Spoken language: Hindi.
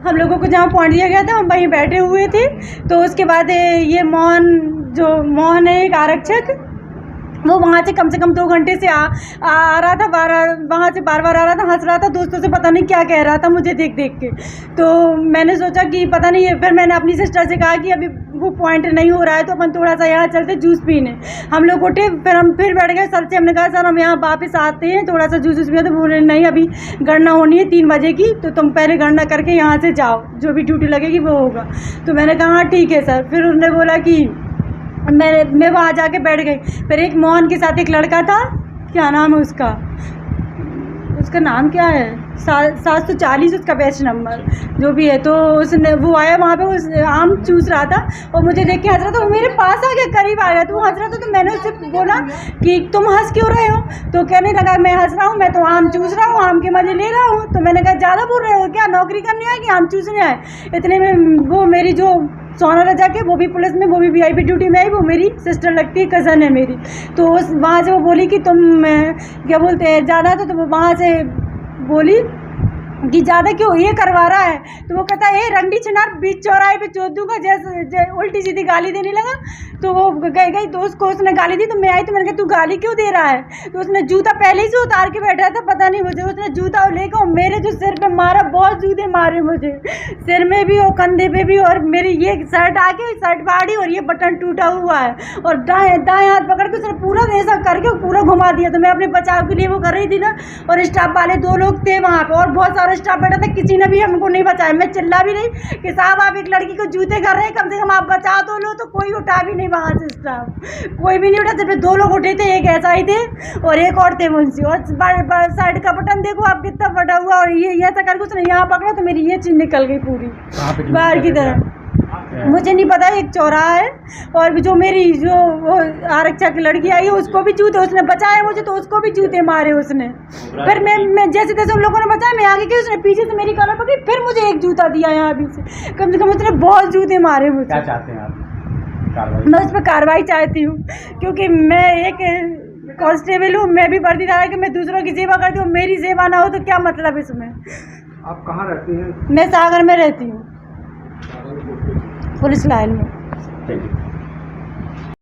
हम लोगों को जहाँ पहुँच दिया गया था हम वहीं बैठे हुए थे। तो उसके बाद ये मोहन है एक आरक्षक, वो वहाँ से कम 2 घंटे से आ रहा था, वहाँ से बार बार आ रहा था, हंस रहा था, दोस्तों से पता नहीं क्या कह रहा था मुझे देख देख के। तो मैंने सोचा कि पता नहीं है, फिर मैंने अपनी सिस्टर से कहा कि अभी वो पॉइंट नहीं हो रहा है तो अपन थोड़ा सा यहाँ चलते जूस पीने। हम लोग उठे, फिर हम फिर बैठ गए। सर से हमने कहा सर हम यहाँ वापस आते हैं, थोड़ा सा जूस पिए। तो बोले नहीं, अभी गणना होनी है 3 बजे की, तो तुम पहले गणना करके यहाँ से जाओ, जो भी ड्यूटी लगेगी वो होगा। तो मैंने कहा हाँ ठीक है सर। फिर उन्होंने बोला कि मैं वहाँ जाके बैठ गई। फिर एक मोहन के साथ एक लड़का था, क्या नाम है उसका नाम क्या है, 740 उसका बैच नंबर जो भी है। तो उसने वो आया वहाँ पे, उस आम चूस रहा था और मुझे देख के हंस रहा था। वो मेरे पास आ गया, करीब आ गया, तो वो हंस रहा था। तो मैंने उससे बोला कि तुम हंस क्यों रहे हो? तो कहने लगा मैं हंस रहा हूँ, मैं तो आम चूस रहा हूँ, आम के मजे ले रहा हूँ। तो मैंने कहा ज़्यादा बोल रहे हो क्या, नौकरी करने आए कि आम चूसने आए? इतने में वो मेरी जो सोना रजा के, वो भी पुलिस में, वो भी VIP ड्यूटी में आई, वो मेरी सिस्टर लगती है, कज़न है मेरी। तो उस वहाँ से वो बोली कि तुम क्या बोलते हैं ज़्यादा, तो वहाँ से बोली कि ज़्यादा क्यों ये करवा रहा है? तो वो कहता है रंडी चिनार बीच चौराहे पे चोद दूँगा, जैसे उल्टी सीधी गाली देने लगा। तो वो गई तो उसने गाली दी। तो मैं आई तो मैंने कहा तू गाली क्यों दे रहा है? तो उसने जूता पहले ही से उतार के बैठा था, पता नहीं मुझे, उसने जूता लेकर और मेरे जो सिर पे मारा, बहुत जूते मारे मुझे, सिर में भी और कंधे पे भी। और मेरी ये शर्ट आके शर्ट फाड़ी और ये बटन टूटा हुआ है, और दाएं हाथ पकड़ के उसने पूरा ऐसा करके पूरा घुमा दिया। तो मैं अपने बचाव के लिए वो कर रही थी ना, और स्टाफ वाले 2 लोग थे वहाँ पे और बहुत सारा स्टाफ बैठा था, किसी ने भी हमको नहीं बचाया। मैं चिल्ला भी नहीं कि साहब आप एक लड़की को जूते कर रहे हैं, कम से कम आप बचा तो लो। तो कोई उठा भी नहीं वहाँ से, स्टाफ कोई भी नहीं उठा। सिर्फ 2 लोग उठे थे, एक ऐसा ही थे और एक और थे मुंशी। और साइड का बटन देखो आप कितना फटा हुआ, और ये ऐसा करके उसने यहाँ पकड़ा तो मेरी ये चीज निकल गई पूरी बाहर की तरफ। मुझे नहीं पता, एक चौराहा है। और जो मेरी जो वो आरक्षक लड़की आई है उसको भी जूते, उसने बचाया मुझे तो उसको भी जूते मारे उसने। फिर मैं जैसे तैसे उन लोगों ने बचाया, मैं आगे गई, उसने पीछे से मेरी कॉलर पकड़ी, फिर मुझे एक जूता दिया यहाँ भी से कम उसने बहुत जूते मारे मुझे। क्या चाहते हैं आप? मैं उस पर कार्रवाई चाहती हूँ, क्योंकि मैं एक कांस्टेबल हूँ, मैं भी वर्दीदार है कि मैं दूसरों की सेवा करती हूँ, मेरी सेवा ना हो तो क्या मतलब इसमें। आप कहाँ रहती हैं? मैं सागर में रहती हूँ, पुलिस लाइन में। Thank you.